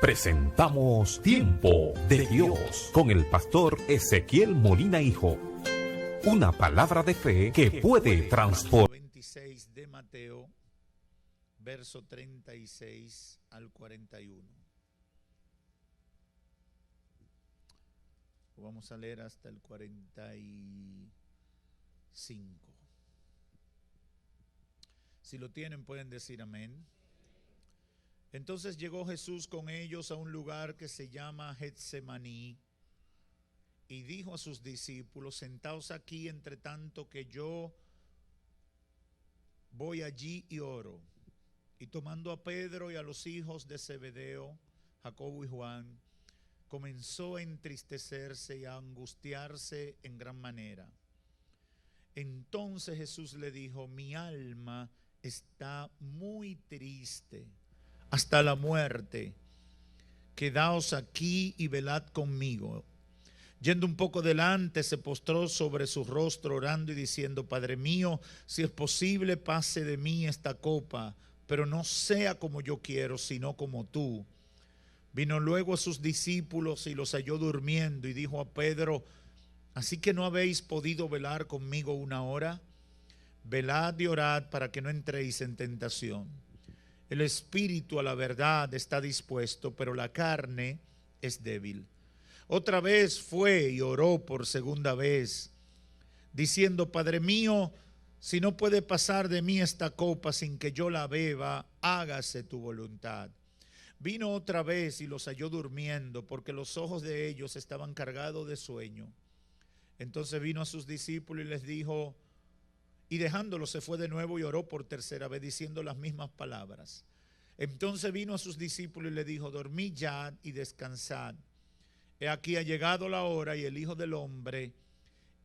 presentamos Tiempo de Dios con el pastor Ezequiel Molina Hijo. Una palabra de fe que puede transformar. 26 de Mateo, verso 36 al 41. Vamos a leer hasta el 45. Si lo tienen, pueden decir amén. Entonces llegó Jesús con ellos a un lugar que se llama Getsemaní y dijo a sus discípulos: sentaos aquí entre tanto que yo voy allí y oro. Y tomando a Pedro y a los hijos de Zebedeo, Jacobo y Juan, comenzó a entristecerse y a angustiarse en gran manera. Entonces Jesús le dijo: mi alma está muy triste hasta la muerte. Quedaos aquí y velad conmigo. Yendo un poco delante, se postró sobre su rostro orando y diciendo: Padre mío, si es posible, pase de mí esta copa, pero no sea como yo quiero, sino como tú. Vino luego a sus discípulos y los halló durmiendo y dijo a Pedro: ¿así que no habéis podido velar conmigo una hora? Velad y orad para que no entréis en tentación. El espíritu a la verdad está dispuesto, pero la carne es débil. Otra vez fue y oró por segunda vez, diciendo: Padre mío, si no puede pasar de mí esta copa sin que yo la beba, hágase tu voluntad. Vino otra vez y los halló durmiendo, porque los ojos de ellos estaban cargados de sueño. Entonces vino a sus discípulos y les dijo, y dejándolos se fue de nuevo y oró por tercera vez, diciendo las mismas palabras. Entonces vino a sus discípulos y les dijo: dormid ya y descansad. He aquí ha llegado la hora y el Hijo del Hombre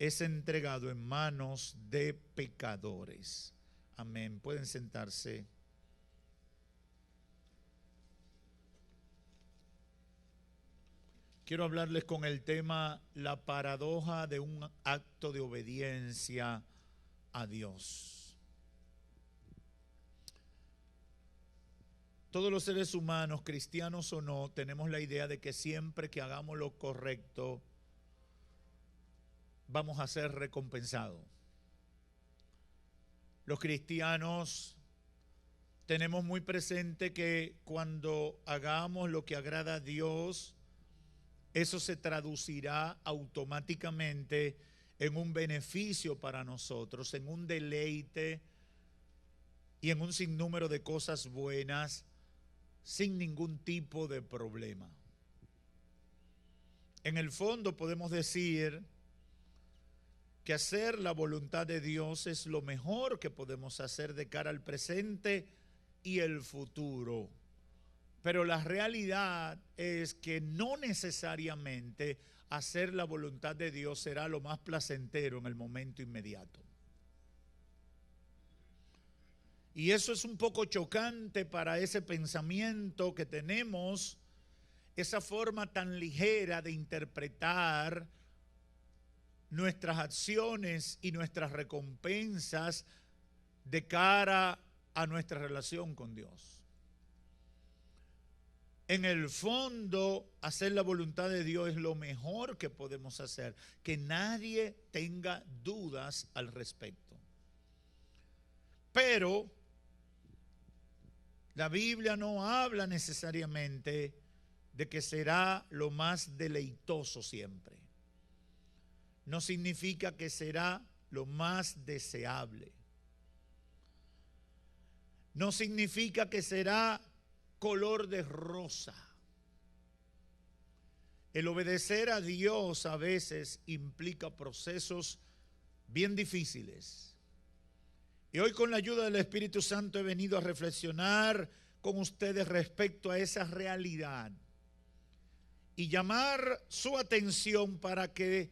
es entregado en manos de pecadores. Amén. Pueden sentarse. Quiero hablarles con el tema la paradoja de un acto de obediencia a Dios. Todos los seres humanos, cristianos o no, tenemos la idea de que siempre que hagamos lo correcto, vamos a ser recompensados. Los cristianos tenemos muy presente que cuando hagamos lo que agrada a Dios, eso se traducirá automáticamente en un beneficio para nosotros, en un deleite y en un sinnúmero de cosas buenas, sin ningún tipo de problema. En el fondo podemos decir que hacer la voluntad de Dios es lo mejor que podemos hacer de cara al presente y el futuro. Pero la realidad es que no necesariamente hacer la voluntad de Dios será lo más placentero en el momento inmediato. Y eso es un poco chocante para ese pensamiento que tenemos, esa forma tan ligera de interpretar nuestras acciones y nuestras recompensas de cara a nuestra relación con Dios. En el fondo, hacer la voluntad de Dios es lo mejor que podemos hacer, que nadie tenga dudas al respecto. Pero la Biblia no habla necesariamente de que será lo más deleitoso siempre. No significa que será lo más deseable. No significa que será color de rosa. El obedecer a Dios a veces implica procesos bien difíciles. Y hoy, con la ayuda del Espíritu Santo, he venido a reflexionar con ustedes respecto a esa realidad y llamar su atención para que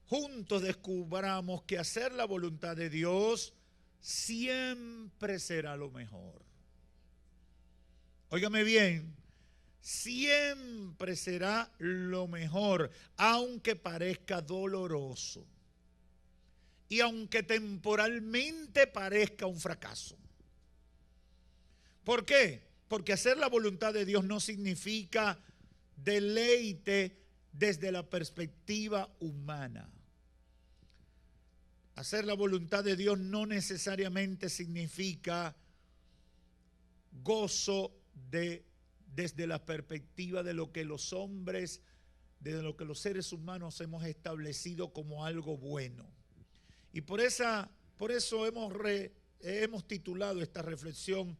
juntos descubramos que hacer la voluntad de Dios siempre será lo mejor. Óigame bien, siempre será lo mejor, aunque parezca doloroso y aunque temporalmente parezca un fracaso. ¿Por qué? Porque hacer la voluntad de Dios no significa deleite desde la perspectiva humana. Hacer la voluntad de Dios no necesariamente significa gozo desde la perspectiva de lo que los hombres, desde lo que los seres humanos hemos establecido como algo bueno. Y por eso hemos titulado esta reflexión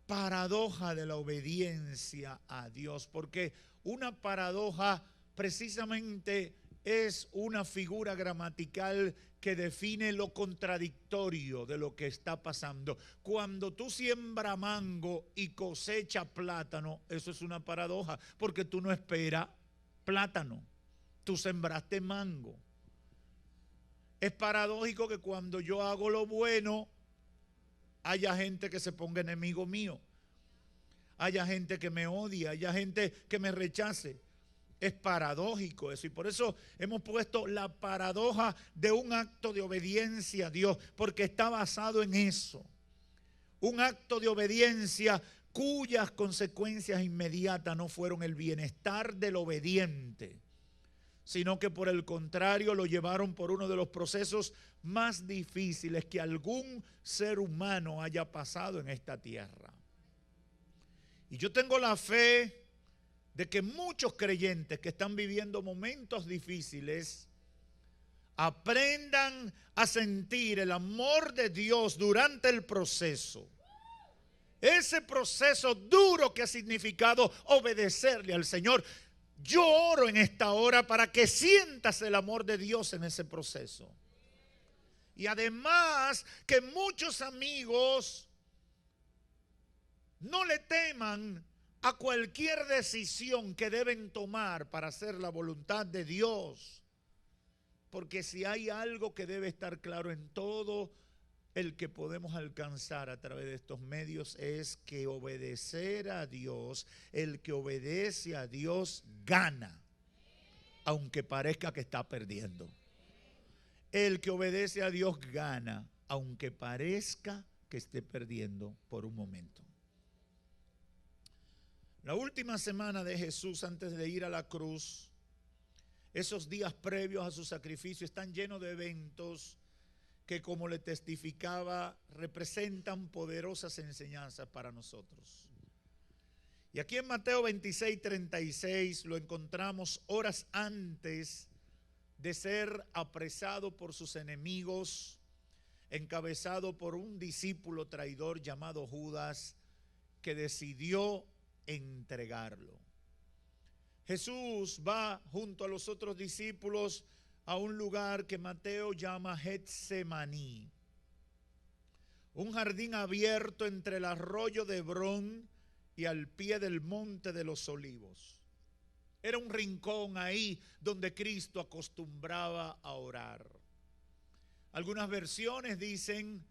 Paradoja de la obediencia a Dios, porque una paradoja precisamente es una figura gramatical que define lo contradictorio de lo que está pasando. Cuando tú siembras mango y cosechas plátano, eso es una paradoja, porque tú no esperas plátano, tú sembraste mango. Es paradójico que cuando yo hago lo bueno, haya gente que se ponga enemigo mío, haya gente que me odie, haya gente que me rechace. Es paradójico eso, y por eso hemos puesto la paradoja de un acto de obediencia a Dios, porque está basado en eso. Un acto de obediencia cuyas consecuencias inmediatas no fueron el bienestar del obediente, sino que por el contrario lo llevaron por uno de los procesos más difíciles que algún ser humano haya pasado en esta tierra. Y yo tengo la fe de que muchos creyentes que están viviendo momentos difíciles aprendan a sentir el amor de Dios durante el proceso. Ese proceso duro que ha significado obedecerle al Señor. Yo oro en esta hora para que sientas el amor de Dios en ese proceso. Y además que muchos amigos no le teman a cualquier decisión que deben tomar para hacer la voluntad de Dios. Porque si hay algo que debe estar claro en todo el que podemos alcanzar a través de estos medios, es que obedecer a Dios, el que obedece a Dios gana, aunque parezca que está perdiendo. El que obedece a Dios gana, aunque parezca que esté perdiendo por un momento. La última semana de Jesús antes de ir a la cruz, esos días previos a su sacrificio están llenos de eventos que, como le testificaba, representan poderosas enseñanzas para nosotros. Y aquí en Mateo 26:36 lo encontramos horas antes de ser apresado por sus enemigos, encabezado por un discípulo traidor llamado Judas, que decidió entregarlo. Jesús va junto a los otros discípulos a un lugar que Mateo llama Getsemaní, un jardín abierto entre el arroyo de Hebrón y al pie del monte de los Olivos. Era un rincón ahí donde Cristo acostumbraba a orar. Algunas versiones dicen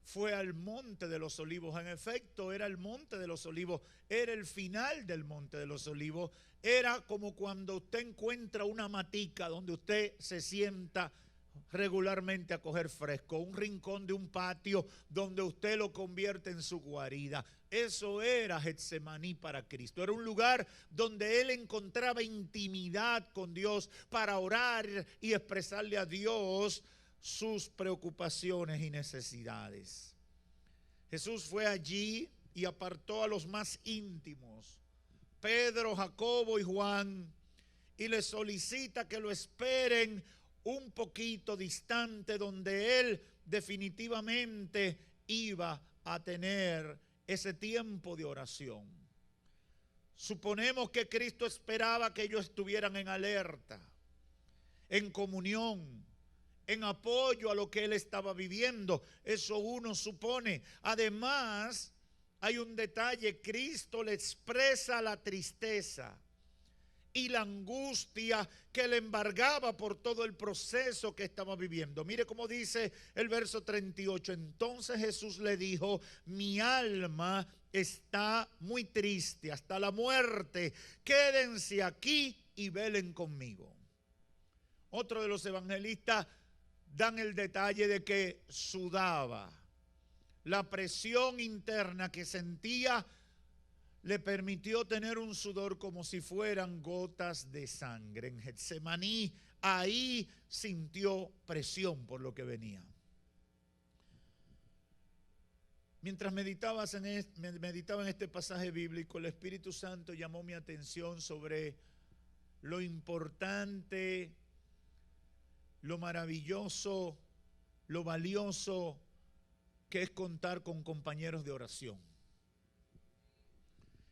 fue al monte de los Olivos. En efecto, era el monte de los Olivos, era el final del monte de los Olivos. Era como cuando usted encuentra una matica donde usted se sienta regularmente a coger fresco, un rincón de un patio donde usted lo convierte en su guarida. Eso era Getsemaní para Cristo. Era un lugar donde él encontraba intimidad con Dios para orar y expresarle a Dios sus preocupaciones y necesidades. Jesús fue allí y apartó a los más íntimos, Pedro, Jacobo y Juan, y les solicita que lo esperen un poquito distante, donde él definitivamente iba a tener ese tiempo de oración. Suponemos que Cristo esperaba que ellos estuvieran en alerta, en comunión, en apoyo a lo que él estaba viviendo. Eso uno supone. Además, hay un detalle: Cristo le expresa la tristeza y la angustia que le embargaba por todo el proceso que estaba viviendo. Mire cómo dice el verso 38. Entonces Jesús le dijo: mi alma está muy triste hasta la muerte. Quédense aquí y velen conmigo. Otro de los evangelistas dan el detalle de que sudaba. La presión interna que sentía le permitió tener un sudor como si fueran gotas de sangre. En Getsemaní, ahí sintió presión por lo que venía. Mientras meditaba en este pasaje bíblico, el Espíritu Santo llamó mi atención sobre lo importante, lo maravilloso, lo valioso que es contar con compañeros de oración.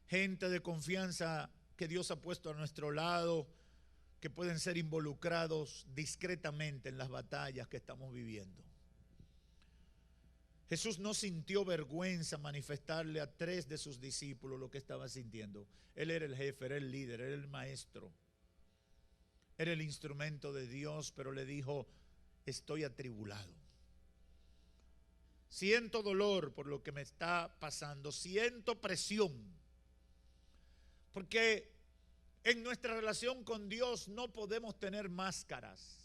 Gente de confianza que Dios ha puesto a nuestro lado, que pueden ser involucrados discretamente en las batallas que estamos viviendo. Jesús no sintió vergüenza manifestarle a 3 de sus discípulos lo que estaba sintiendo. Él era el jefe, era el líder, era el maestro. Era el instrumento de Dios, pero le dijo, estoy atribulado. Siento dolor por lo que me está pasando, siento presión. Porque en nuestra relación con Dios no podemos tener máscaras.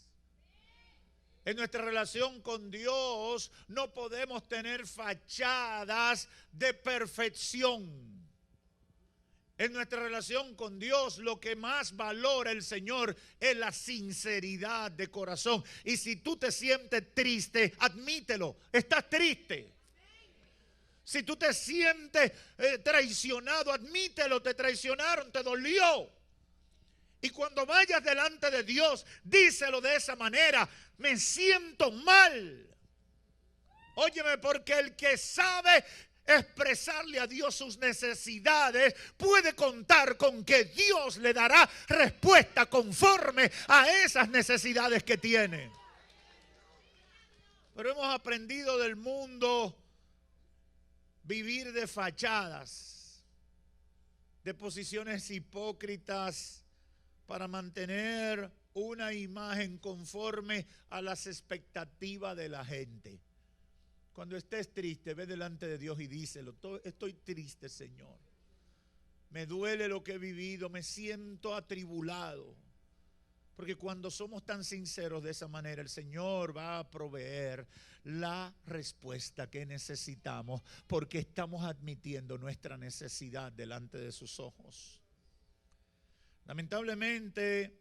En nuestra relación con Dios no podemos tener fachadas de perfección. En nuestra relación con Dios lo que más valora el Señor es la sinceridad de corazón. Y si tú te sientes triste, admítelo, estás triste. Si tú te sientes traicionado, admítelo, te traicionaron, te dolió. Y cuando vayas delante de Dios, díselo de esa manera, me siento mal. Óyeme, porque el que sabe expresarle a Dios sus necesidades puede contar con que Dios le dará respuesta conforme a esas necesidades que tiene. Pero hemos aprendido del mundo vivir de fachadas, de posiciones hipócritas, para mantener una imagen conforme a las expectativas de la gente. Cuando estés triste, ve delante de Dios y díselo, estoy triste, Señor. Me duele lo que he vivido, me siento atribulado. Porque cuando somos tan sinceros de esa manera, el Señor va a proveer la respuesta que necesitamos, porque estamos admitiendo nuestra necesidad delante de sus ojos. Lamentablemente,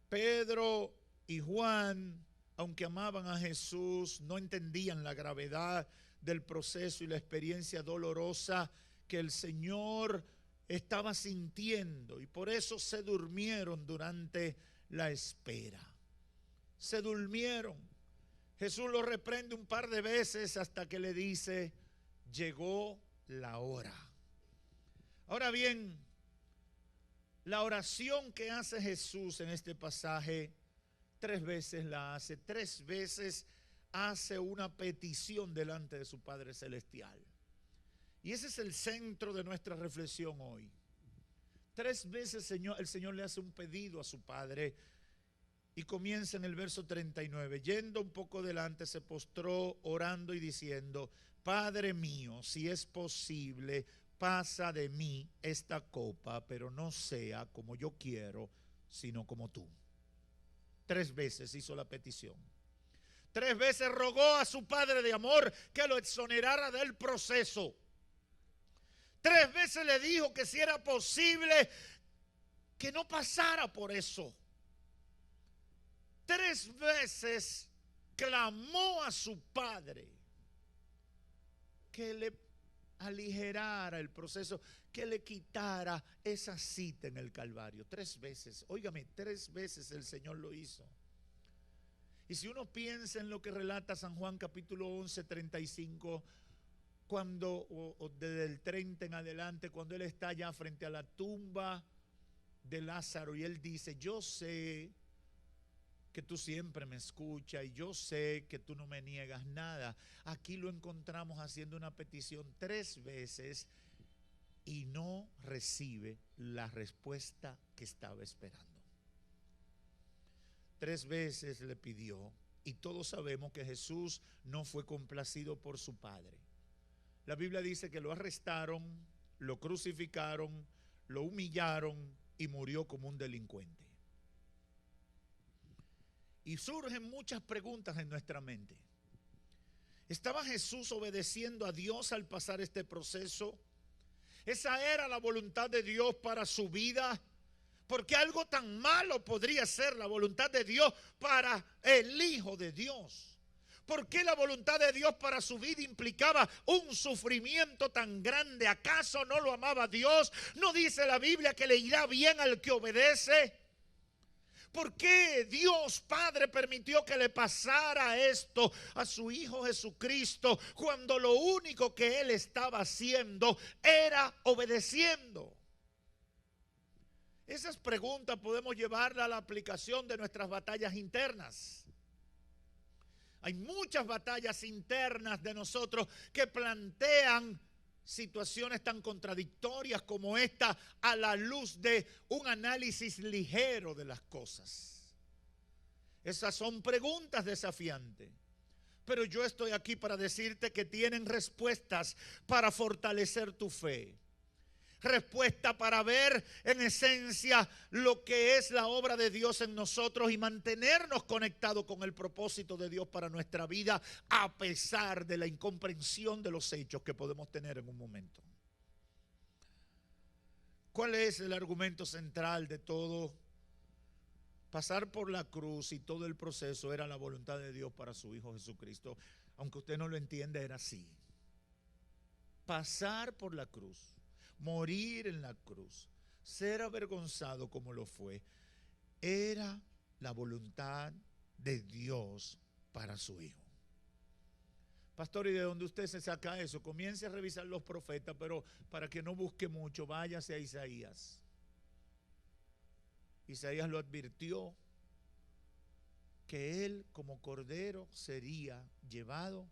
Pedro y Juan, aunque amaban a Jesús, no entendían la gravedad del proceso y la experiencia dolorosa que el Señor estaba sintiendo. Y por eso se durmieron durante la espera. Se durmieron. Jesús los reprende un par de veces hasta que le dice, llegó la hora. Ahora bien, la oración que hace Jesús en este pasaje, 3 veces la hace, 3 veces hace una petición delante de su Padre Celestial. Y ese es el centro de nuestra reflexión hoy. 3 veces el Señor le hace un pedido a su Padre y comienza en el verso 39. Yendo un poco delante, se postró orando y diciendo, Padre mío, si es posible, pasa de mí esta copa, pero no sea como yo quiero, sino como tú. 3 veces hizo la petición. 3 veces rogó a su Padre de amor que lo exonerara del proceso. 3 veces le dijo que si era posible que no pasara por eso. 3 veces clamó a su Padre que le aligerara el proceso, que le quitara esa cita en el Calvario. 3 veces, óigame, 3 veces el Señor lo hizo. Y si uno piensa en lo que relata San Juan capítulo 11, 35, cuando, o desde el 30 en adelante, cuando él está ya frente a la tumba de Lázaro y él dice, yo sé que tú siempre me escuchas y yo sé que tú no me niegas nada. Aquí lo encontramos haciendo una petición 3 veces y no recibe la respuesta que estaba esperando. 3 veces le pidió y todos sabemos que Jesús no fue complacido por su Padre. La Biblia dice que lo arrestaron, lo crucificaron, lo humillaron y murió como un delincuente. Y surgen muchas preguntas en nuestra mente. ¿Estaba Jesús obedeciendo a Dios al pasar este proceso? ¿Esa era la voluntad de Dios para su vida? Porque algo tan malo podría ser la voluntad de Dios para el Hijo de Dios. ¿Por qué la voluntad de Dios para su vida implicaba un sufrimiento tan grande? ¿Acaso no lo amaba Dios? ¿No dice la Biblia que le irá bien al que obedece? ¿Por qué Dios Padre permitió que le pasara esto a su Hijo Jesucristo cuando lo único que Él estaba haciendo era obedeciendo? Esas preguntas podemos llevarlas a la aplicación de nuestras batallas internas. Hay muchas batallas internas de nosotros que plantean situaciones tan contradictorias como esta a la luz de un análisis ligero de las cosas. Esas son preguntas desafiantes. Pero yo estoy aquí para decirte que tienen respuestas para fortalecer tu fe. Respuesta para ver en esencia lo que es la obra de Dios en nosotros y mantenernos conectados con el propósito de Dios para nuestra vida a pesar de la incomprensión de los hechos que podemos tener en un momento. ¿Cuál es el argumento central de todo? Pasar por la cruz y todo el proceso era la voluntad de Dios para su Hijo Jesucristo. Aunque usted no lo entienda, era así. Pasar por la cruz, morir en la cruz, ser avergonzado como lo fue, era la voluntad de Dios para su Hijo. Pastor, ¿y de dónde usted se saca eso? Comience a revisar los profetas, pero para que no busque mucho, váyase a Isaías. Isaías lo advirtió, que él como cordero sería llevado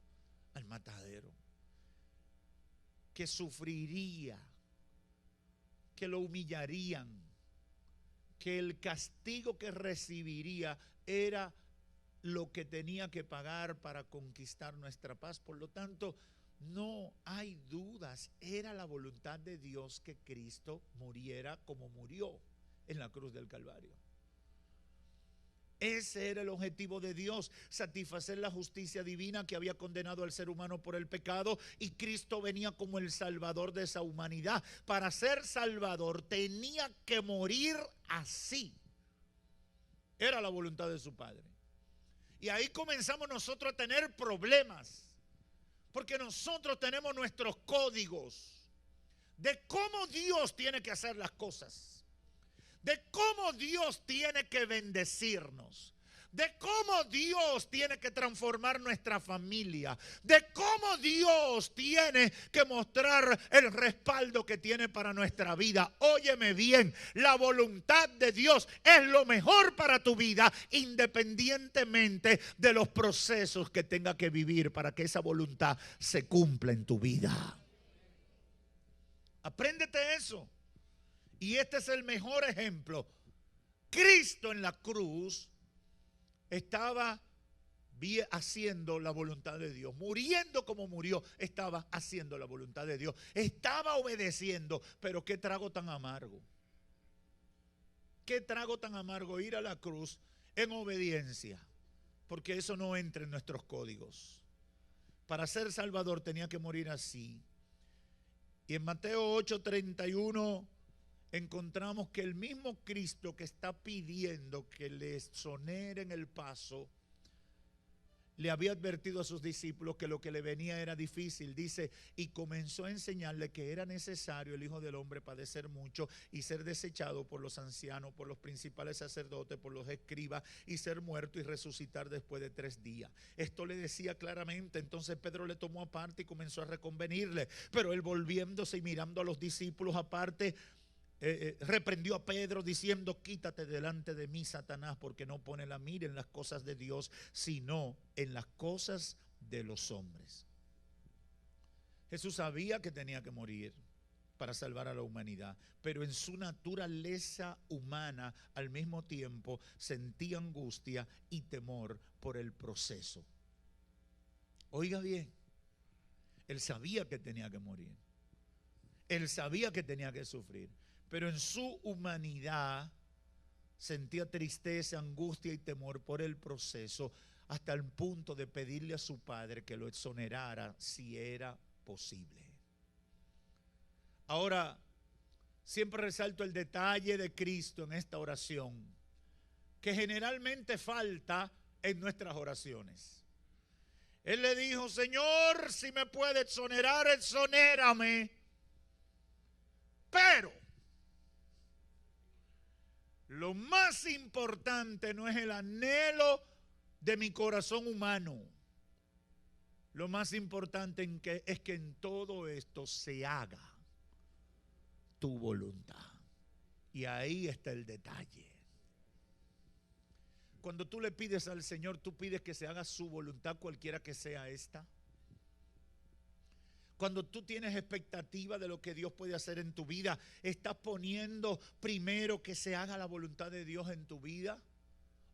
al matadero, que sufriría, que lo humillarían, que el castigo que recibiría era lo que tenía que pagar para conquistar nuestra paz. Por lo tanto, no hay dudas, era la voluntad de Dios que Cristo muriera como murió en la cruz del Calvario. Ese era el objetivo de Dios, satisfacer la justicia divina que había condenado al ser humano por el pecado, y Cristo venía como el salvador de esa humanidad. Para ser salvador tenía que morir así. Era la voluntad de su Padre. Y ahí comenzamos nosotros a tener problemas, porque nosotros tenemos nuestros códigos de cómo Dios tiene que hacer las cosas, de cómo Dios tiene que bendecirnos, de cómo Dios tiene que transformar nuestra familia, de cómo Dios tiene que mostrar el respaldo que tiene para nuestra vida. Óyeme bien, la voluntad de Dios es lo mejor para tu vida, independientemente de los procesos que tenga que vivir para que esa voluntad se cumpla en tu vida. Apréndete eso. Y este es el mejor ejemplo. Cristo en la cruz estaba haciendo la voluntad de Dios. Muriendo como murió, estaba haciendo la voluntad de Dios. Estaba obedeciendo. Pero qué trago tan amargo. Qué trago tan amargo ir a la cruz en obediencia. Porque eso no entra en nuestros códigos. Para ser salvador tenía que morir así. Y en Mateo 8:31 encontramos que el mismo Cristo que está pidiendo que le exoneren el paso, le había advertido a sus discípulos que lo que le venía era difícil. Dice, y comenzó a enseñarle que era necesario el Hijo del Hombre padecer mucho y ser desechado por los ancianos, por los principales sacerdotes, por los escribas, y ser muerto y resucitar después de 3 días. Esto le decía claramente. Entonces Pedro le tomó aparte y comenzó a reconvenirle, pero él, volviéndose y mirando a los discípulos aparte, reprendió a Pedro diciendo, quítate delante de mí, Satanás, porque no pone la mira en las cosas de Dios, sino en las cosas de los hombres. Jesús sabía que tenía que morir para salvar a la humanidad, pero en su naturaleza humana al mismo tiempo sentía angustia y temor por el proceso. Oiga bien, él sabía que tenía que morir, él sabía que tenía que sufrir, pero en su humanidad sentía tristeza, angustia y temor por el proceso, hasta el punto de pedirle a su padre que lo exonerara si era posible. Ahora, siempre resalto el detalle de Cristo en esta oración, que generalmente falta en nuestras oraciones. Él le dijo: Señor, si me puede exonerar, exonérame. Pero lo más importante no es el anhelo de mi corazón humano. Lo más importante es que en todo esto se haga tu voluntad. Y ahí está el detalle. Cuando tú le pides al Señor, tú pides que se haga su voluntad, cualquiera que sea esta. Cuando tú tienes expectativa de lo que Dios puede hacer en tu vida, ¿estás poniendo primero que se haga la voluntad de Dios en tu vida?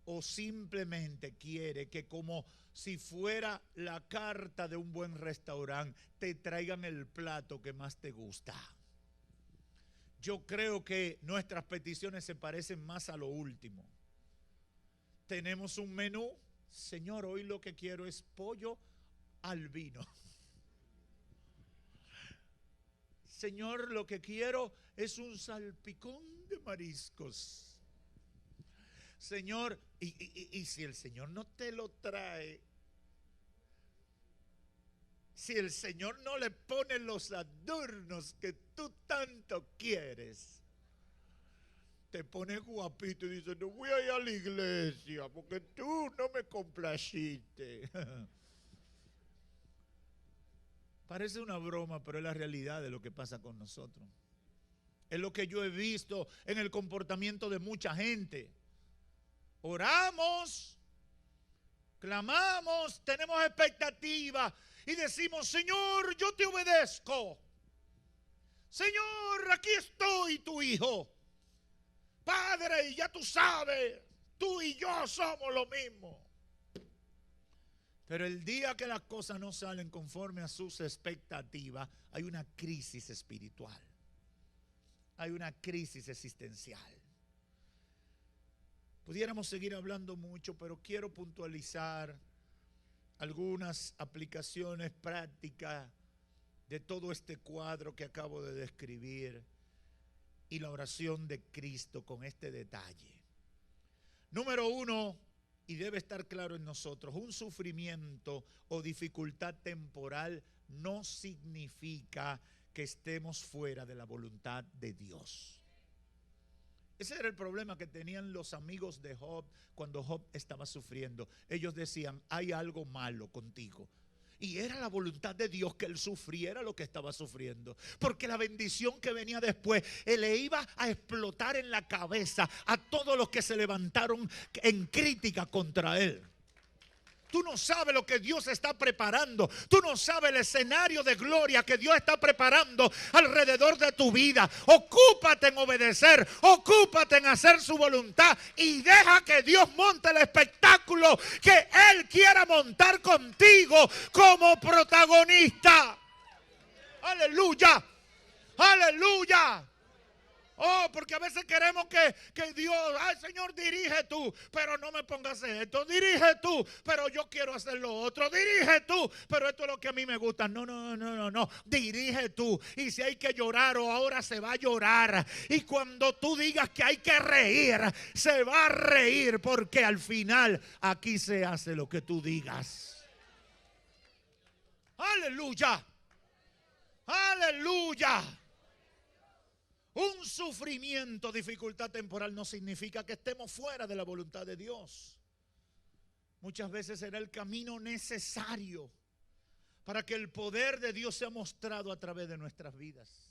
¿O simplemente quiere que, como si fuera la carta de un buen restaurante, te traigan el plato que más te gusta? Yo creo que nuestras peticiones se parecen más a lo último. Tenemos un menú: Señor, hoy lo que quiero es pollo al vino. Señor, lo que quiero es un salpicón de mariscos. Señor, y si el Señor no te lo trae, si el Señor no le pone los adornos que tú tanto quieres, te pones guapito y dices: no voy a ir a la iglesia porque tú no me complaciste. Parece una broma, pero es la realidad de lo que pasa con nosotros. Es lo que yo he visto en el comportamiento de mucha gente. Oramos, clamamos, tenemos expectativa y decimos: Señor, yo te obedezco. Señor, aquí estoy, tu hijo. Padre, ya tú sabes, tú y yo somos lo mismo. Pero el día que las cosas no salen conforme a sus expectativas, hay una crisis espiritual. Hay una crisis existencial. Pudiéramos seguir hablando mucho, pero quiero puntualizar algunas aplicaciones prácticas de todo este cuadro que acabo de describir y la oración de Cristo con este detalle. Número 1, y debe estar claro en nosotros: un sufrimiento o dificultad temporal no significa que estemos fuera de la voluntad de Dios. Ese era el problema que tenían los amigos de Job cuando Job estaba sufriendo. Ellos decían: hay algo malo contigo. Y era la voluntad de Dios que él sufriera lo que estaba sufriendo, porque la bendición que venía después le iba a explotar en la cabeza a todos los que se levantaron en crítica contra él. Tú no sabes lo que Dios está preparando. Tú no sabes el escenario de gloria que Dios está preparando alrededor de tu vida. Ocúpate en obedecer, ocúpate en hacer su voluntad y deja que Dios monte el espectáculo que Él quiera montar contigo como protagonista. Aleluya, aleluya. Oh, porque a veces queremos que Dios: ay, Señor, dirige tú, pero no me pongas esto. Dirige tú, pero yo quiero hacer lo otro. Dirige tú, pero esto es lo que a mí me gusta. No. Dirige tú. Y si hay que llorar, o ahora se va a llorar. Y cuando tú digas que hay que reír, se va a reír, porque al final aquí se hace lo que tú digas. Aleluya. Aleluya. Un sufrimiento, dificultad temporal no significa que estemos fuera de la voluntad de Dios. Muchas veces será el camino necesario para que el poder de Dios sea mostrado a través de nuestras vidas.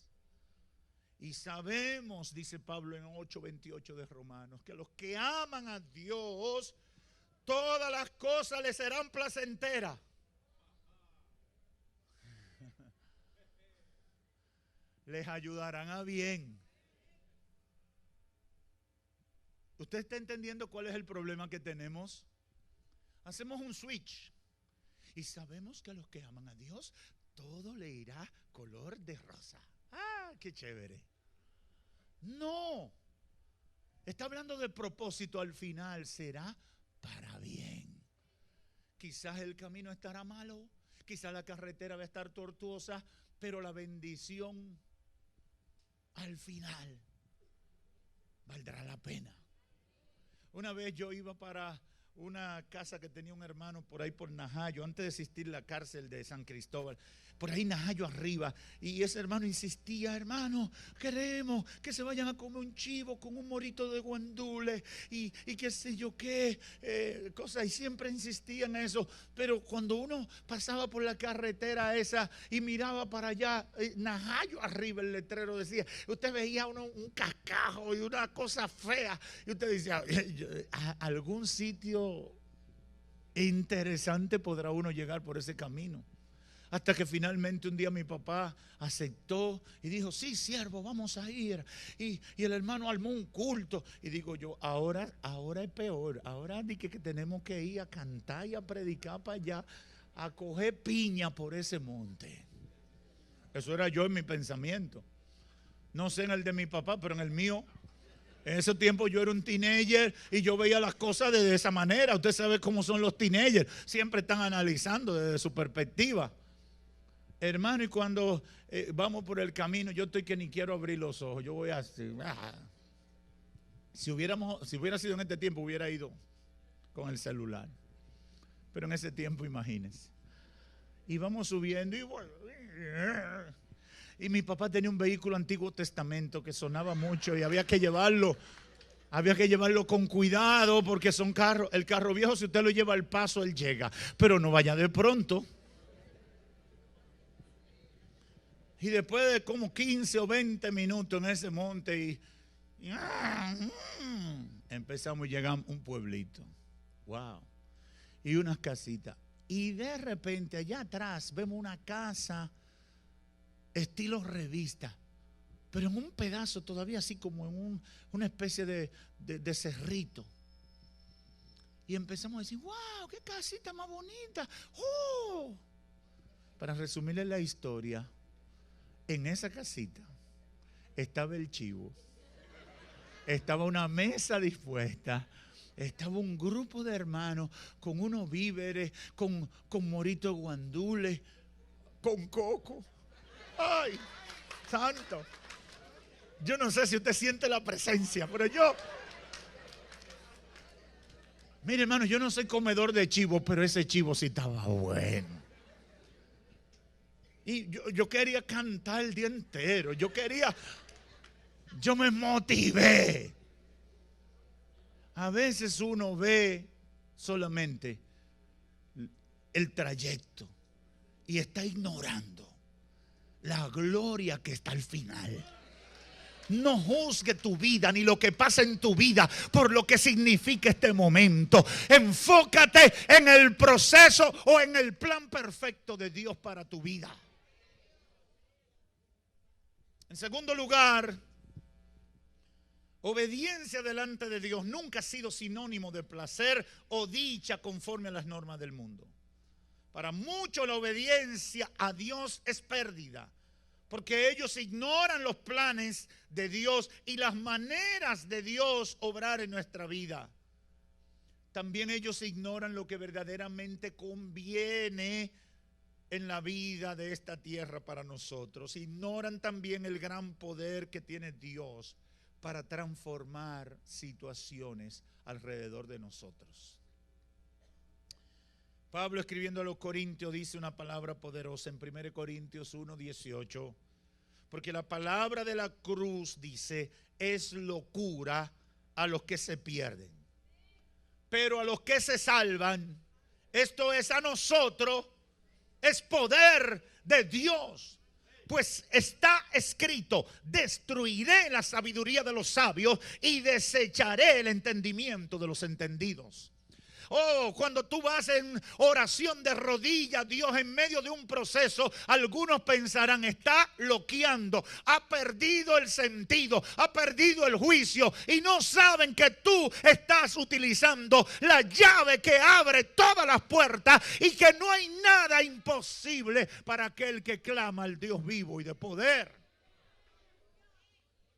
Y sabemos, dice Pablo en 8:28 de Romanos, que a los que aman a Dios, todas las cosas les serán placenteras. Les ayudarán a bien. ¿Usted está entendiendo cuál es el problema que tenemos? Hacemos un switch y sabemos que a los que aman a Dios todo le irá color de rosa. ¡Ah, qué chévere! No, está hablando del propósito. Al final será para bien. Quizás el camino estará malo, quizás la carretera va a estar tortuosa, pero la bendición al final valdrá la pena. Una vez yo iba para una casa que tenía un hermano por ahí por Najayo, antes de existir la cárcel de San Cristóbal, por ahí Najayo arriba, y ese hermano insistía: hermano, queremos que se vayan a comer un chivo con un morito de guandules y qué sé yo qué, cosas, y siempre insistía en eso. Pero cuando uno pasaba por la carretera esa y miraba para allá, Najayo arriba, el letrero decía, usted veía un cascajo y una cosa fea, y usted decía, algún sitio interesante podrá uno llegar por ese camino. Hasta que finalmente un día mi papá aceptó y dijo: sí, siervo, vamos a ir. Y el hermano armó un culto. Y digo yo, ahora es peor. Ahora dije que tenemos que ir a cantar y a predicar para allá, a coger piña por ese monte. Eso era yo en mi pensamiento. No sé en el de mi papá, pero en el mío, en ese tiempo yo era un teenager y yo veía las cosas de esa manera. Usted sabe cómo son los teenagers. Siempre están analizando desde su perspectiva. Hermano, y cuando vamos por el camino, yo estoy que ni quiero abrir los ojos. Yo voy así. Si hubiera sido en este tiempo, hubiera ido con el celular. Pero en ese tiempo, imagínense. Y vamos subiendo y mi papá tenía un vehículo Antiguo Testamento que sonaba mucho y había que llevarlo con cuidado porque son carros. El carro viejo, si usted lo lleva al paso, él llega. Pero no vaya de pronto. Y después de como 15 o 20 minutos en ese monte empezamos, llegamos a un pueblito. Wow. Y unas casitas. Y de repente allá atrás vemos una casa estilo revista, pero en un pedazo todavía así como en una especie de cerrito. Y empezamos a decir: wow, qué casita más bonita. Oh. Para resumirles la historia, en esa casita estaba el chivo, estaba una mesa dispuesta, estaba un grupo de hermanos con unos víveres, con moritos guandules, con coco. ¡Ay, santo! Yo no sé si usted siente la presencia, pero yo... Mire, hermano, yo no soy comedor de chivo, pero ese chivo sí estaba bueno. Y yo quería cantar el día entero. Yo me motivé. A veces uno ve solamente el trayecto y está ignorando la gloria que está al final. No juzgue tu vida ni lo que pasa en tu vida por lo que significa este momento. Enfócate en el proceso o en el plan perfecto de Dios para tu vida. En segundo lugar, obediencia delante de Dios nunca ha sido sinónimo de placer o dicha conforme a las normas del mundo. Para muchos la obediencia a Dios es pérdida, porque ellos ignoran los planes de Dios y las maneras de Dios obrar en nuestra vida. También ellos ignoran lo que verdaderamente conviene en la vida de esta tierra para nosotros. Ignoran también el gran poder que tiene Dios para transformar situaciones alrededor de nosotros. Pablo, escribiendo a los Corintios, dice una palabra poderosa en 1 Corintios 1:18, porque la palabra de la cruz, dice, es locura a los que se pierden, pero a los que se salvan, esto es a nosotros, es poder de Dios. Pues está escrito: destruiré la sabiduría de los sabios y desecharé el entendimiento de los entendidos. Oh, cuando tú vas en oración de rodillas, Dios, en medio de un proceso, algunos pensarán: está loqueando, ha perdido el sentido, ha perdido el juicio, y no saben que tú estás utilizando la llave que abre todas las puertas y que no hay nada imposible para aquel que clama al Dios vivo y de poder.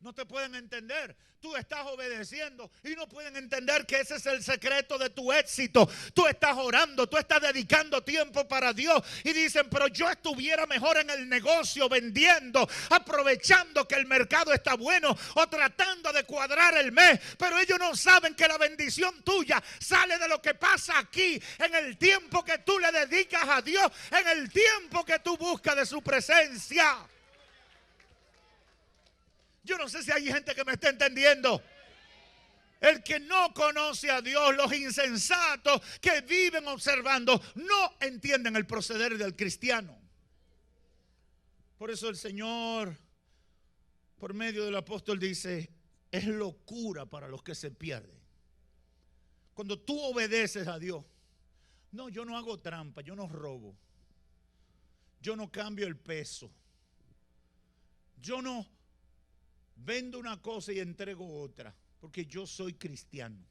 No te pueden entender. Tú estás obedeciendo y no pueden entender que ese es el secreto de tu éxito. Tú estás orando, tú estás dedicando tiempo para Dios y dicen, pero yo estuviera mejor en el negocio vendiendo, aprovechando que el mercado está bueno o tratando de cuadrar el mes. Pero ellos no saben que la bendición tuya sale de lo que pasa aquí, en el tiempo que tú le dedicas a Dios, en el tiempo que tú buscas de su presencia. Yo no sé si hay gente que me está entendiendo. El que no conoce a Dios, los insensatos que viven observando, no entienden el proceder del cristiano. Por eso el Señor, por medio del apóstol, dice, es locura para los que se pierden. Cuando tú obedeces a Dios, no, yo no hago trampa, yo no robo, yo no cambio el peso, yo no vendo una cosa y entrego otra, porque yo soy cristiano.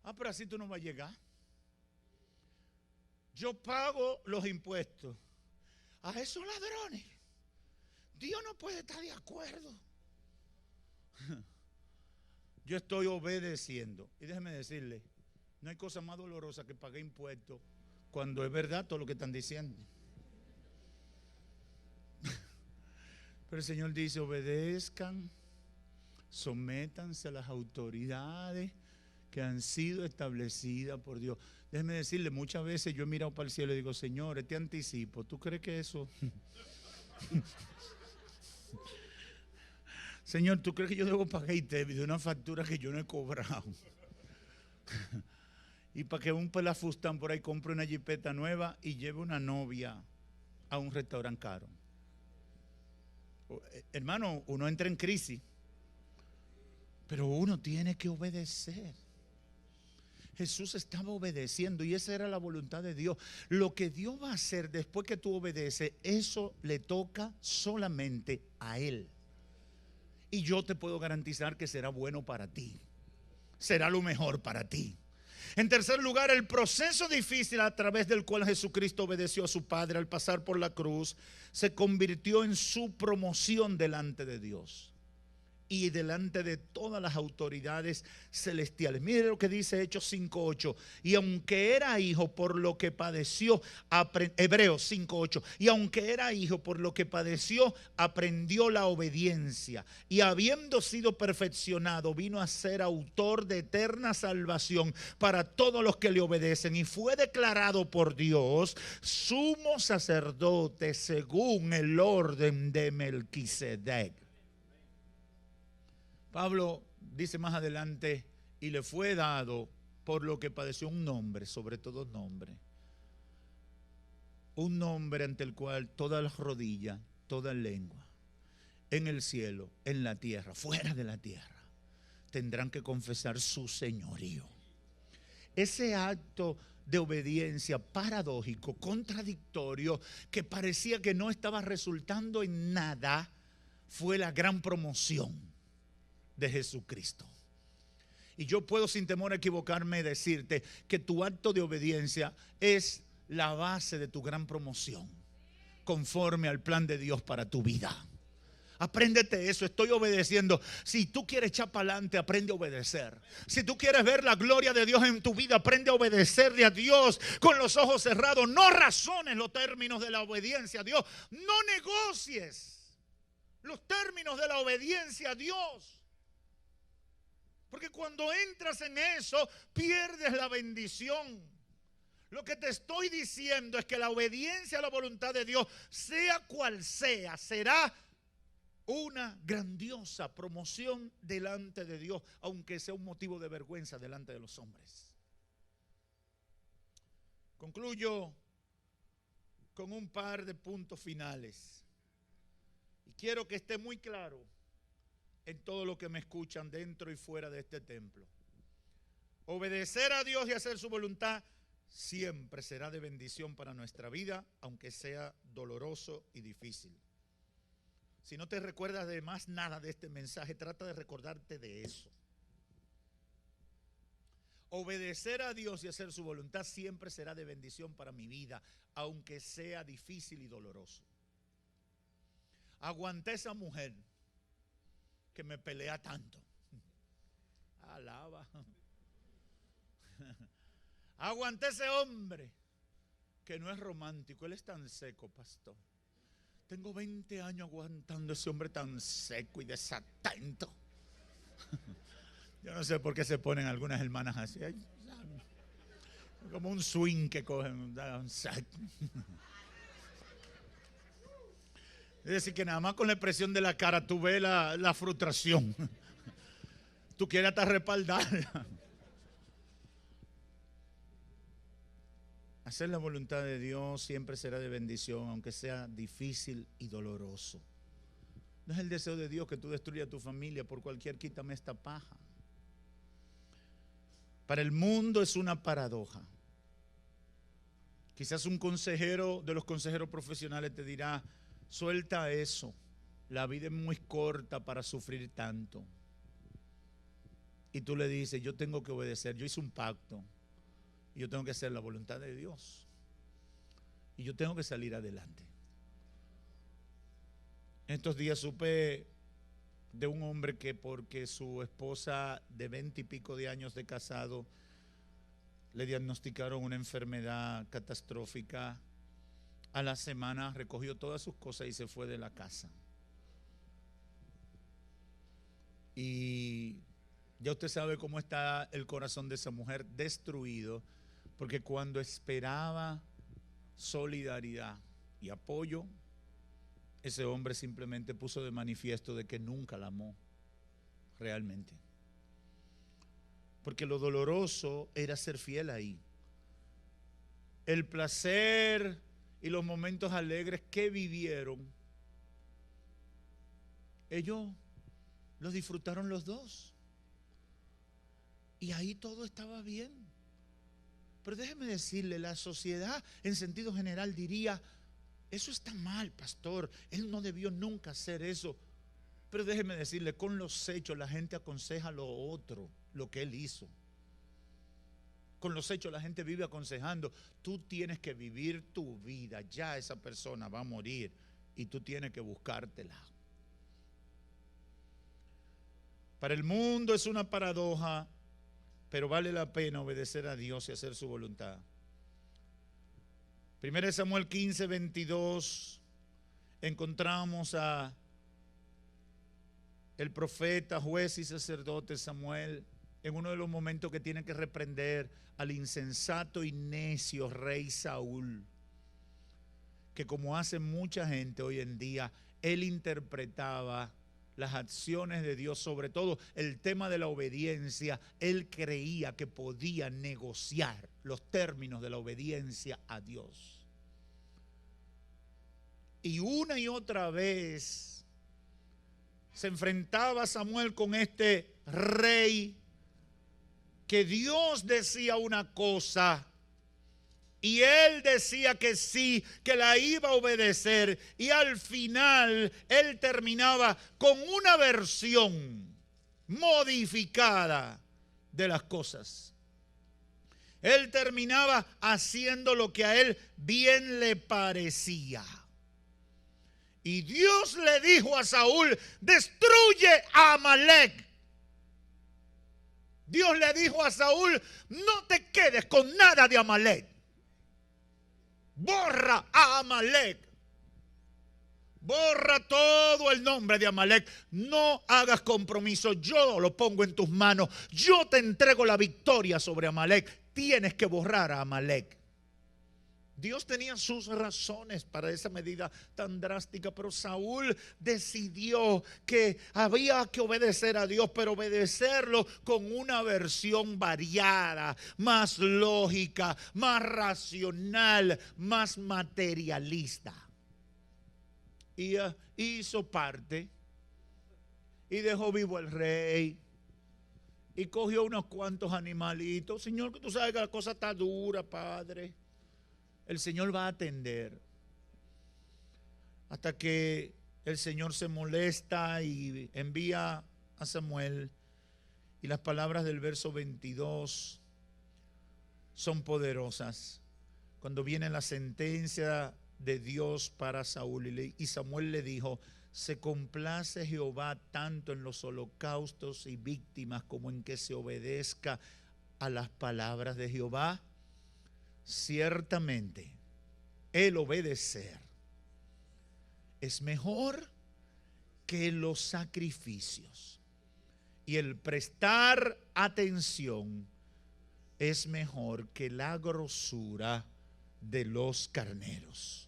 Ah, pero así tú no vas a llegar. Yo pago los impuestos. A esos ladrones, Dios no puede estar de acuerdo. Yo estoy obedeciendo. Y déjeme decirle, no hay cosa más dolorosa que pagar impuestos cuando es verdad todo lo que están diciendo. Pero el Señor dice, obedezcan, sométanse a las autoridades que han sido establecidas por Dios. Déjeme decirle, muchas veces yo he mirado para el cielo y digo, Señor, este anticipo, ¿tú crees que eso? Señor, ¿tú crees que yo debo pagar ITEVI de una factura que yo no he cobrado? Y para que un pelafustán por ahí compre una jipeta nueva y lleve una novia a un restaurante caro. Hermano, uno entra en crisis, pero uno tiene que obedecer. Jesús estaba obedeciendo y esa era la voluntad de Dios. Lo que Dios va a hacer después que tú obedeces, eso le toca solamente a Él. Y yo te puedo garantizar que será bueno para ti, será lo mejor para ti. En tercer lugar, el proceso difícil a través del cual Jesucristo obedeció a su Padre al pasar por la cruz se convirtió en su promoción delante de Dios y delante de todas las autoridades celestiales. Mire lo que dice Hechos 5:8. Y aunque era hijo por lo que padeció, Hebreos 5:8. Y aunque era hijo por lo que padeció, aprendió la obediencia. Y habiendo sido perfeccionado, vino a ser autor de eterna salvación para todos los que le obedecen. Y fue declarado por Dios sumo sacerdote según el orden de Melquisedec. Pablo dice más adelante, y le fue dado por lo que padeció un nombre, sobre todo nombre. Un nombre ante el cual todas las rodillas, toda lengua, en el cielo, en la tierra, fuera de la tierra, tendrán que confesar su señorío. Ese acto de obediencia paradójico, contradictorio, que parecía que no estaba resultando en nada, fue la gran promoción de Jesucristo. Y yo puedo sin temor a equivocarme decirte que tu acto de obediencia es la base de tu gran promoción, conforme al plan de Dios para tu vida. Apréndete eso, estoy obedeciendo. Si tú quieres echar para adelante, aprende a obedecer. Si tú quieres ver la gloria de Dios en tu vida, aprende a obedecerle a Dios con los ojos cerrados. No razones los términos de la obediencia a Dios. No negocies los términos de la obediencia a Dios. Porque cuando entras en eso, pierdes la bendición. Lo que te estoy diciendo es que la obediencia a la voluntad de Dios, sea cual sea, será una grandiosa promoción delante de Dios, aunque sea un motivo de vergüenza delante de los hombres. Concluyo con un par de puntos finales. Y quiero que esté muy claro en todo lo que me escuchan dentro y fuera de este templo. Obedecer a Dios y hacer su voluntad siempre será de bendición para nuestra vida, aunque sea doloroso y difícil. Si no te recuerdas de más nada de este mensaje, trata de recordarte de eso. Obedecer a Dios y hacer su voluntad siempre será de bendición para mi vida, aunque sea difícil y doloroso. Aguanté esa mujer que me pelea tanto. Alaba. Aguanté ese hombre que no es romántico. Él es tan seco, pastor. Tengo 20 años aguantando ese hombre tan seco y desatento. Yo no sé por qué se ponen algunas hermanas así. Como un swing que cogen. Es decir, que nada más con la expresión de la cara tú ves la frustración. Tú quieres hasta respaldarla. Hacer la voluntad de Dios siempre será de bendición, aunque sea difícil y doloroso. No es el deseo de Dios que tú destruyas tu familia por cualquier quítame esta paja. Para el mundo es una paradoja. Quizás un consejero de los consejeros profesionales te dirá, suelta eso, la vida es muy corta para sufrir tanto. Y tú le dices, yo tengo que obedecer, yo hice un pacto y yo tengo que hacer la voluntad de Dios y yo tengo que salir adelante. Estos días supe de un hombre que porque su esposa de 20 y pico de años de casado le diagnosticaron una enfermedad catastrófica, a la semana recogió todas sus cosas y se fue de la casa. Y ya usted sabe cómo está el corazón de esa mujer, destruido, porque cuando esperaba solidaridad y apoyo, ese hombre simplemente puso de manifiesto de que nunca la amó realmente. Porque lo doloroso era ser fiel ahí. El placer y los momentos alegres que vivieron, ellos los disfrutaron los dos. Y ahí todo estaba bien. Pero déjeme decirle, la sociedad en sentido general diría, eso está mal, pastor, él no debió nunca hacer eso. Pero déjeme decirle, con los hechos la gente aconseja lo otro, lo que él hizo. Con los hechos la gente vive aconsejando, tú tienes que vivir tu vida, ya esa persona va a morir y tú tienes que buscártela. Para el mundo es una paradoja, pero vale la pena obedecer a Dios y hacer su voluntad. 1 Samuel 15, 22, encontramos a el profeta, juez y sacerdote Samuel en uno de los momentos que tiene que reprender al insensato y necio rey Saúl, que como hace mucha gente hoy en día, él interpretaba las acciones de Dios, sobre todo el tema de la obediencia. Él creía que podía negociar los términos de la obediencia a Dios. Y una y otra vez se enfrentaba Samuel con este rey que Dios decía una cosa y él decía que sí, que la iba a obedecer, y al final él terminaba con una versión modificada de las cosas. Él terminaba haciendo lo que a él bien le parecía. Y Dios le dijo a Saúl, destruye a Amalek. Dios le dijo a Saúl, no te quedes con nada de Amalek. Borra a Amalek. Borra todo el nombre de Amalek. No hagas compromiso. Yo lo pongo en tus manos. Yo te entrego la victoria sobre Amalek. Tienes que borrar a Amalek. Dios tenía sus razones para esa medida tan drástica, pero Saúl decidió que había que obedecer a Dios, pero obedecerlo con una versión variada, más lógica, más racional, más materialista. Y hizo parte y dejó vivo al rey y cogió unos cuantos animalitos. Señor, que tú sabes que la cosa está dura, Padre. El Señor va a atender hasta que el Señor se molesta y envía a Samuel. Y las palabras del verso 22 son poderosas. Cuando viene la sentencia de Dios para Saúl, y Samuel le dijo, Se complace Jehová tanto en los holocaustos y víctimas como en que se obedezca a las palabras de Jehová. Ciertamente, el obedecer es mejor que los sacrificios, y el prestar atención es mejor que la grosura de los carneros.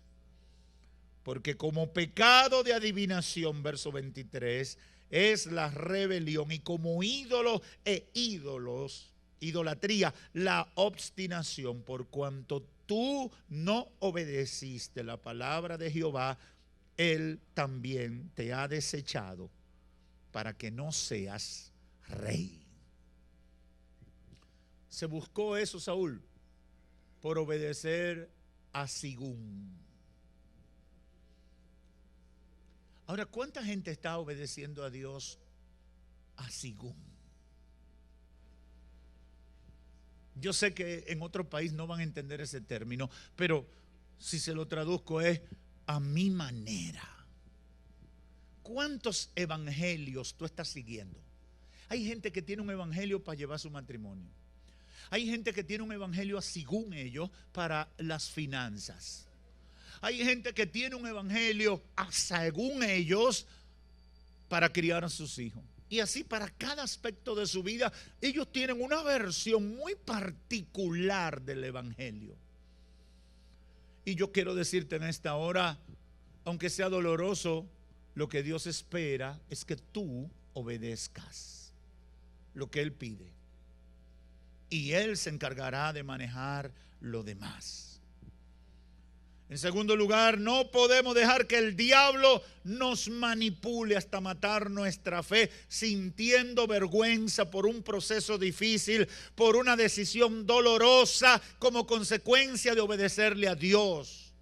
Porque como pecado de adivinación, verso 23, es la rebelión, y como ídolo e ídolos, idolatría, la obstinación, por cuanto tú no obedeciste la palabra de Jehová, Él también te ha desechado para que no seas rey. Se buscó eso, Saúl, por obedecer a Sigún. Ahora, ¿cuánta gente está obedeciendo a Dios a Sigún? Yo sé que en otro país no van a entender ese término, pero si se lo traduzco es a mi manera. ¿Cuántos evangelios tú estás siguiendo? Hay gente que tiene un evangelio para llevar su matrimonio. Hay gente que tiene un evangelio según ellos para las finanzas. Hay gente que tiene un evangelio según ellos para criar a sus hijos. Y así para cada aspecto de su vida, ellos tienen una versión muy particular del evangelio. Y yo quiero decirte en esta hora, aunque sea doloroso, lo que Dios espera es que tú obedezcas lo que Él pide, y Él se encargará de manejar lo demás. En segundo lugar, no podemos dejar que el diablo nos manipule hasta matar nuestra fe, sintiendo vergüenza por un proceso difícil, por una decisión dolorosa como consecuencia de obedecerle a Dios.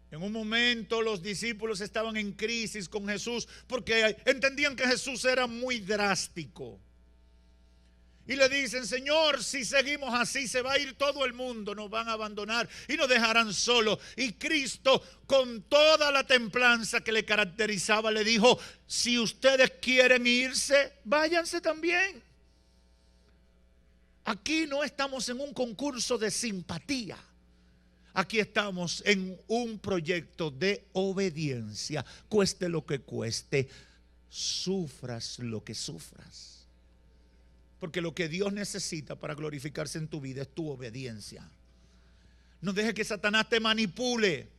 En un momento los discípulos estaban en crisis con Jesús porque entendían que Jesús era muy drástico. Y le dicen: Señor, si seguimos así se va a ir todo el mundo, nos van a abandonar y nos dejarán solos. Y Cristo, con toda la templanza que le caracterizaba, le dijo: si ustedes quieren irse, váyanse también. Aquí no estamos en un concurso de simpatía. Aquí estamos en un proyecto de obediencia, cueste lo que cueste, sufras lo que sufras. Porque lo que Dios necesita para glorificarse en tu vida es tu obediencia. No dejes que Satanás te manipule.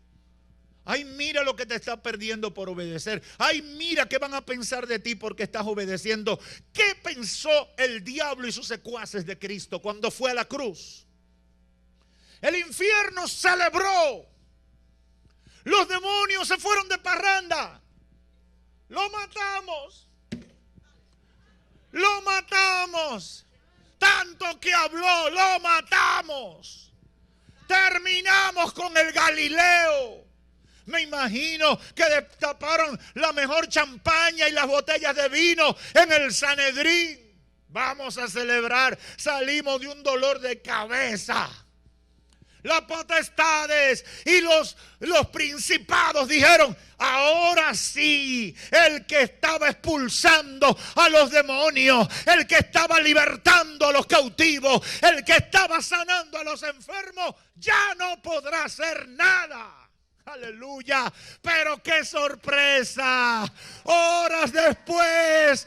Ay, mira lo que te estás perdiendo por obedecer. Ay, mira qué van a pensar de ti porque estás obedeciendo. ¿Qué pensó el diablo y sus secuaces de Cristo cuando fue a la cruz? El infierno celebró. Los demonios se fueron de parranda. Lo matamos. Lo matamos. Tanto que habló, lo matamos. Terminamos con el Galileo. Me imagino que destaparon la mejor champaña y las botellas de vino en el Sanedrín. Vamos a celebrar. Salimos de un dolor de cabeza. Las potestades y los principados dijeron: ahora sí, el que estaba expulsando a los demonios, el que estaba libertando a los cautivos, el que estaba sanando a los enfermos, ya no podrá hacer nada. Aleluya, pero qué sorpresa. Horas después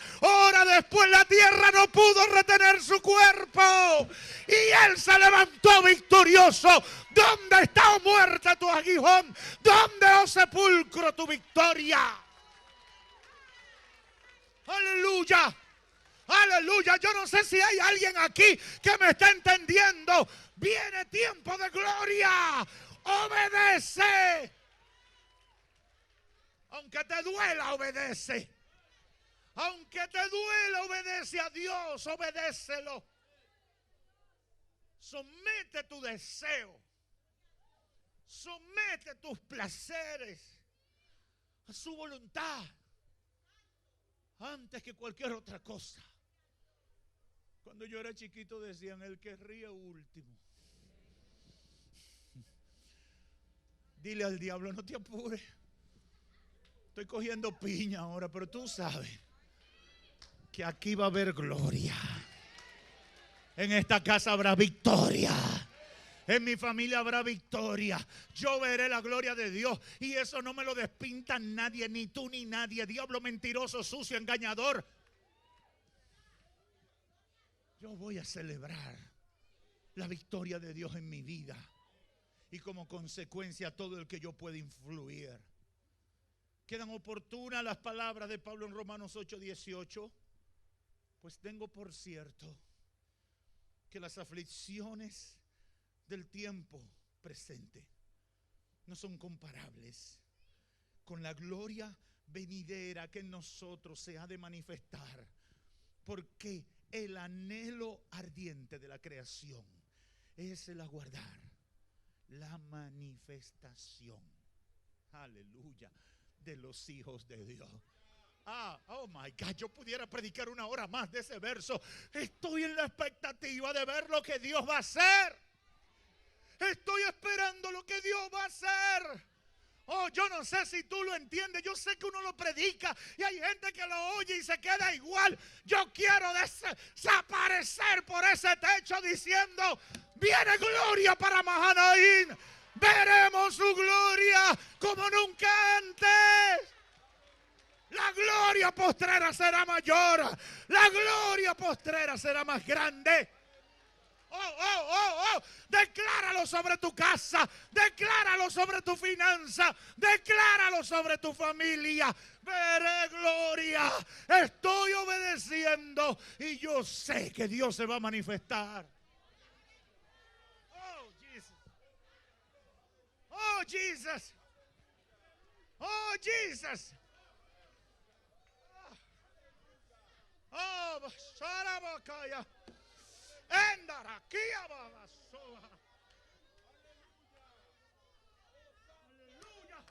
la tierra no pudo retener su cuerpo y Él se levantó victorioso. ¿Dónde está, oh muerte, tu aguijón? ¿Dónde, oh sepulcro, tu victoria? Aleluya, aleluya. Yo no sé si hay alguien aquí que me está entendiendo. Viene tiempo de gloria. Obedece. Aunque te duela, obedece. Aunque te duela, obedece a Dios, obedécelo. Somete tu deseo. Somete tus placeres a su voluntad antes que cualquier otra cosa. Cuando yo era chiquito decían: el que ríe último. Dile al diablo: no te apures, Estoy cogiendo piña ahora, pero tú sabes que aquí va a haber gloria. En esta casa habrá victoria. En mi familia habrá victoria. Yo veré la gloria de Dios. Y eso no me lo despinta nadie, ni tú ni nadie. Diablo mentiroso, sucio, engañador. Yo voy a celebrar la victoria de Dios en mi vida. Y como consecuencia todo el que yo pueda influir. Quedan oportunas las palabras de Pablo en Romanos 8:18. Pues tengo por cierto que las aflicciones del tiempo presente no son comparables con la gloria venidera que en nosotros se ha de manifestar. Porque el anhelo ardiente de la creación es el aguardar la manifestación, aleluya, de los hijos de Dios. Oh my God, yo pudiera predicar una hora más de ese verso. Estoy en la expectativa de ver lo que Dios va a hacer. Estoy esperando lo que Dios va a hacer. Oh, yo no sé si tú lo entiendes. Yo sé que uno lo predica y hay gente que lo oye y se queda igual. Yo quiero desaparecer por ese techo diciendo: viene gloria para Mahanaim. Veremos su gloria como nunca antes. La gloria postrera será mayor. La gloria postrera será más grande. Decláralo sobre tu casa. Decláralo sobre tu finanza. Decláralo sobre tu familia. Veré gloria. Estoy obedeciendo y yo sé que Dios se va a manifestar. Oh, Jesus. Oh, Jesus. Oh, Jesus. Oh, Sarabakaya. Endarakia Babasoa. Aleluya.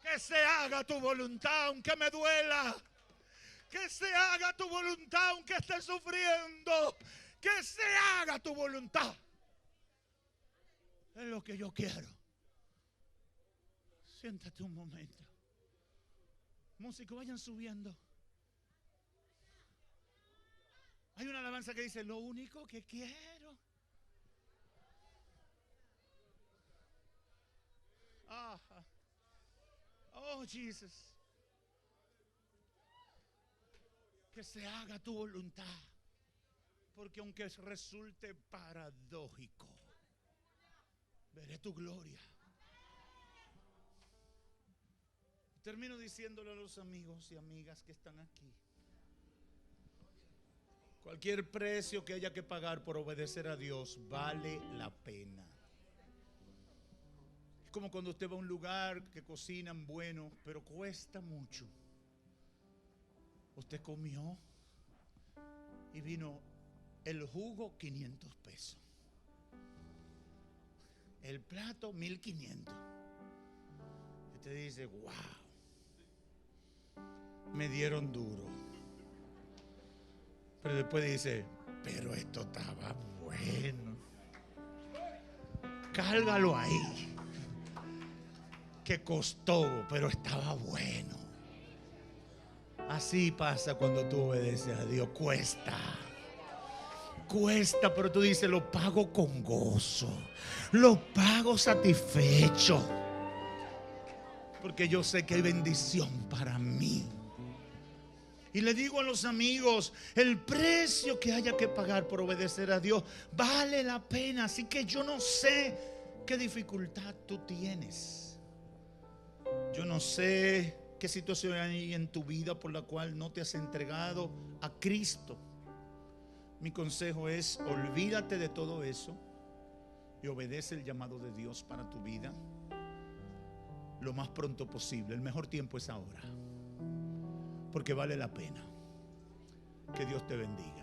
Que se haga tu voluntad aunque me duela. Que se haga tu voluntad aunque esté sufriendo. Que se haga tu voluntad. Es lo que yo quiero. Siéntate un momento. Músicos, vayan subiendo. Hay una alabanza que dice: lo único que quiero. Oh, Jesus. Que se haga tu voluntad. Porque aunque resulte paradójico, veré tu gloria. Termino diciéndole a los amigos y amigas que están aquí: cualquier precio que haya que pagar por obedecer a Dios vale la pena. Es como cuando usted va a un lugar que cocinan bueno, pero cuesta mucho. Usted comió y vino el jugo 500 pesos. El plato 1500. Usted dice: wow, me dieron duro. Pero después dice: pero esto estaba bueno. Cárgalo ahí. Que costó, pero estaba bueno. Así pasa cuando tú obedeces a Dios. Cuesta, pero tú dices: lo pago con gozo. Lo pago satisfecho. Porque yo sé que hay bendición para mí. Y le digo a los amigos: el precio que haya que pagar por obedecer a Dios vale la pena. Así que yo no sé qué dificultad tú tienes. Yo no sé qué situación hay en tu vida por la cual no te has entregado a Cristo. Mi consejo es: olvídate de todo eso y obedece el llamado de Dios para tu vida lo más pronto posible. El mejor tiempo es ahora. Porque vale la pena. Que Dios te bendiga.